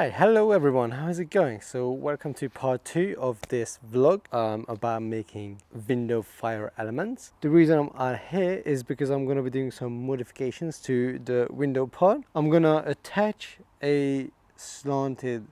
Alright, hello everyone, how is it going? So welcome to part 2 of this vlog about making window fire elements. The reason I'm out here is because I'm going to be doing some modifications to the window part. I'm going to attach a slanted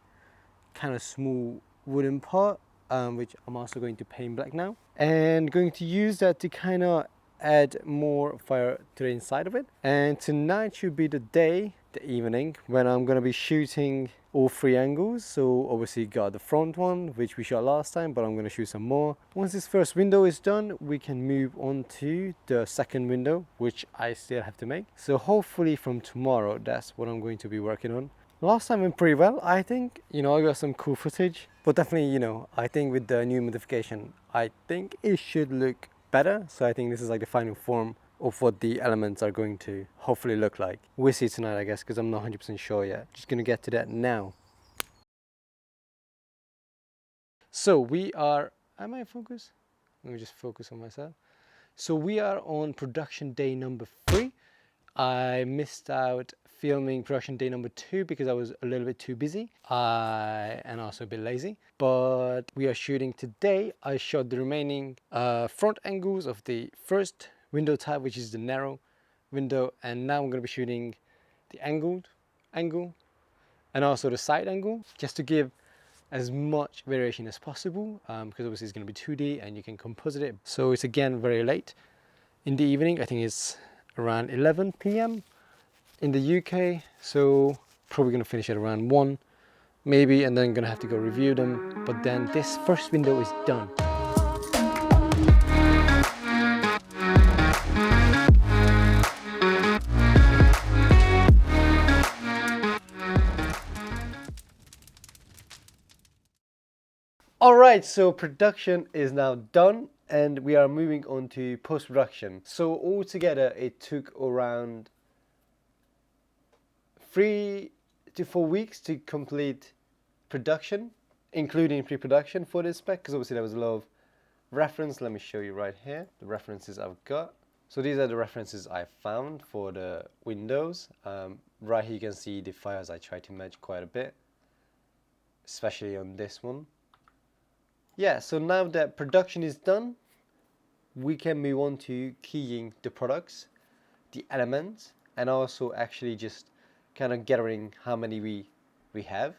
kind of smooth wooden part, which I'm also going to paint black now, and going to use that to kind of add more fire to the inside of it. And tonight should be the evening, when I'm going to be shooting all three angles. So obviously got the front one, which we shot last time, but I'm going to shoot some more. Once this first window is done, we can move on to the second window, which I still have to make. So hopefully from tomorrow, that's what I'm going to be working on. Last time went pretty well, I think. I got some cool footage, but definitely, I think with the new modification, I think it should look better. So I think this is like the final form of what the elements are going to hopefully look like. We'll see tonight, I guess, because I'm not 100% sure yet. Just gonna get to that now. So we are, am I focused? Let me just focus on myself. So we are on production day number 3. I missed out filming production day number 2 because I was a little bit too busy and also a bit lazy. But we are shooting today. I shot the remaining front angles of the first window type, which is the narrow window, and now I'm going to be shooting the angle and also the side angle, just to give as much variation as possible, because obviously it's going to be 2D and you can composite it. So it's again very late in the evening. I think it's around 11 p.m. in the UK, so probably going to finish at around 1 maybe, and then going to have to go review them. But then this first window is done. Alright, so production is now done and we are moving on to post-production. So altogether it took around 3 to 4 weeks to complete production, including pre-production for this spec, because obviously there was a lot of reference. Let me show you right here the references I've got. So these are the references I found for the windows. Right here you can see the fires I tried to match quite a bit, especially on this one. Yeah, so now that production is done, we can move on to keying the products, the elements, and also actually just kind of gathering how many we have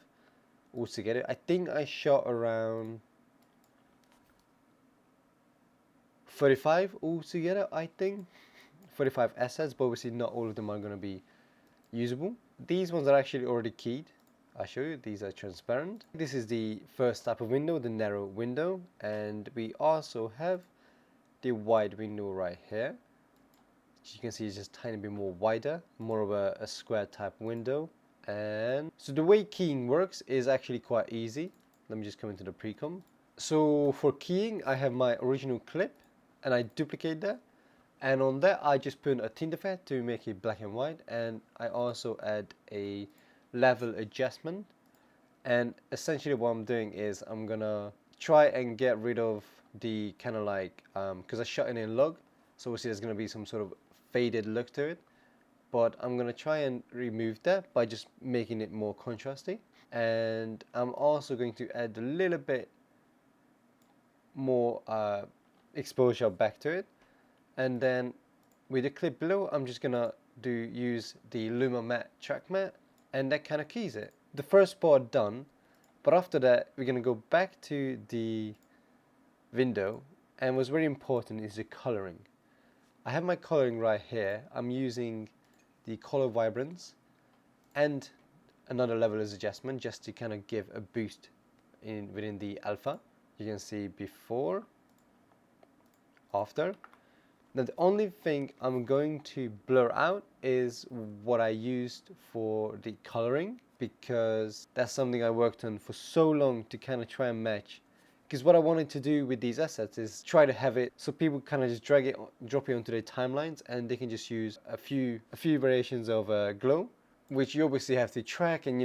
altogether. I think I shot around 35 altogether, I think. 45 assets, but obviously not all of them are going to be usable. These ones are actually already keyed. I'll show you, these are transparent. This is the first type of window, the narrow window, and we also have the wide window right here. As you can see, it's just a tiny bit more wider, more of a square type window. And so the way keying works is actually quite easy. Let me just come into the pre-com. So for keying, I have my original clip and I duplicate that. And on that, I just put a tint effect to make it black and white. And I also add a level adjustment. And essentially what I'm doing is I'm gonna try and get rid of the kind of like, because I shot in a log, so obviously there's gonna be some sort of faded look to it. But I'm gonna try and remove that by just making it more contrasty. And I'm also going to add a little bit more exposure back to it. And then with the clip below, I'm just gonna use the Luma matte track matte, and that kind of keys it. The first part done, but after that we're gonna go back to the window, and what's very important is the coloring. I have my coloring right here. I'm using the color vibrance and another level as adjustment just to kind of give a boost within the alpha. You can see before, after. Now the only thing I'm going to blur out is what I used for the coloring, because that's something I worked on for so long to kind of try and match. Because what I wanted to do with these assets is try to have it so people kind of just drop it onto their timelines, and they can just use a few variations of glow, which you obviously have to track and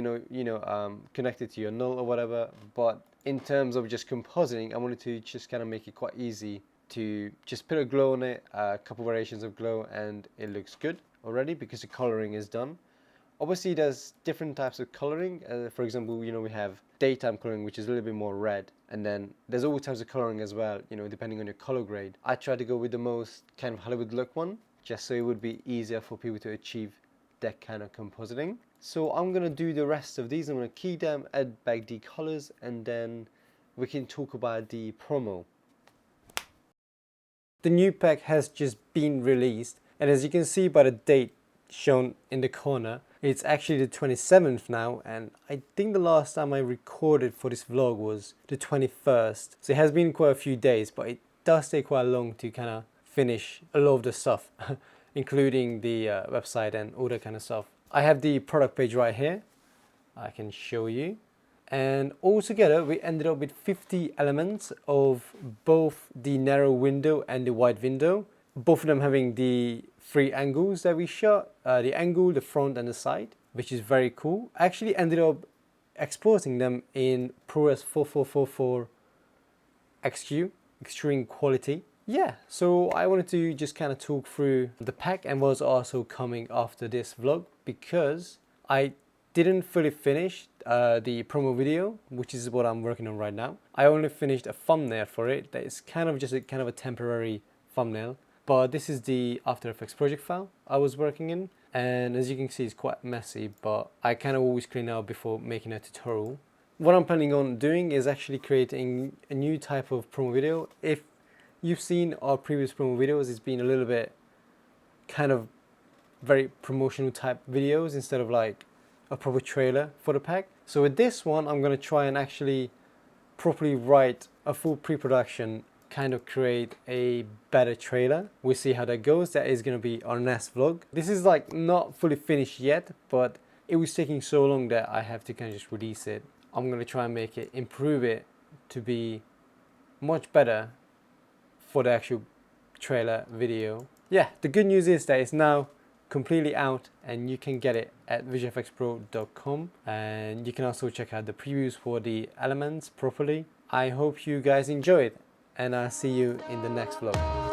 connect it to your null or whatever. But in terms of just compositing, I wanted to just kind of make it quite easy to just put a glow on it, a couple variations of glow, and it looks good already because the coloring is done. Obviously, there's different types of coloring. For example, we have daytime coloring, which is a little bit more red. And then there's all types of coloring as well, depending on your color grade. I try to go with the most kind of Hollywood look one, just so it would be easier for people to achieve that kind of compositing. So I'm going to do the rest of these. I'm going to key them, add back the colors, and then we can talk about the promo. The new pack has just been released, and as you can see by the date shown in the corner, it's actually the 27th now, and I think the last time I recorded for this vlog was the 21st. So it has been quite a few days, but it does take quite long to kind of finish a lot of the stuff, including the website and all that kind of stuff. I have the product page right here. I can show you. And altogether, we ended up with 50 elements of both the narrow window and the wide window. Both of them having the 3 angles that we shot, the angle, the front and the side, which is very cool. I actually ended up exporting them in ProRes 4444 XQ, extreme quality. Yeah, so I wanted to just kind of talk through the pack and what's also coming after this vlog, because I didn't fully finish the promo video, which is what I'm working on right now. I only finished a thumbnail for it that is kind of just a temporary thumbnail. But this is the After Effects project file I was working in, and as you can see, it's quite messy, but I kind of always clean out before making a tutorial. What I'm planning on doing is actually creating a new type of promo video. If you've seen our previous promo videos, it's been a little bit kind of very promotional type videos instead of like a proper trailer for the pack. So with this one, I'm going to try and actually properly write a full pre-production, kind of create a better trailer. We'll see how that goes. That is going to be our next vlog. This is like not fully finished yet, but it was taking so long that I have to kind of just release it. I'm going to try and make it, improve it to be much better for the actual trailer video. Yeah, the good news is that it's now completely out and you can get it at visualeffectspro.com, and you can also check out the previews for the elements properly. I hope you guys enjoyed, and I'll see you in the next vlog.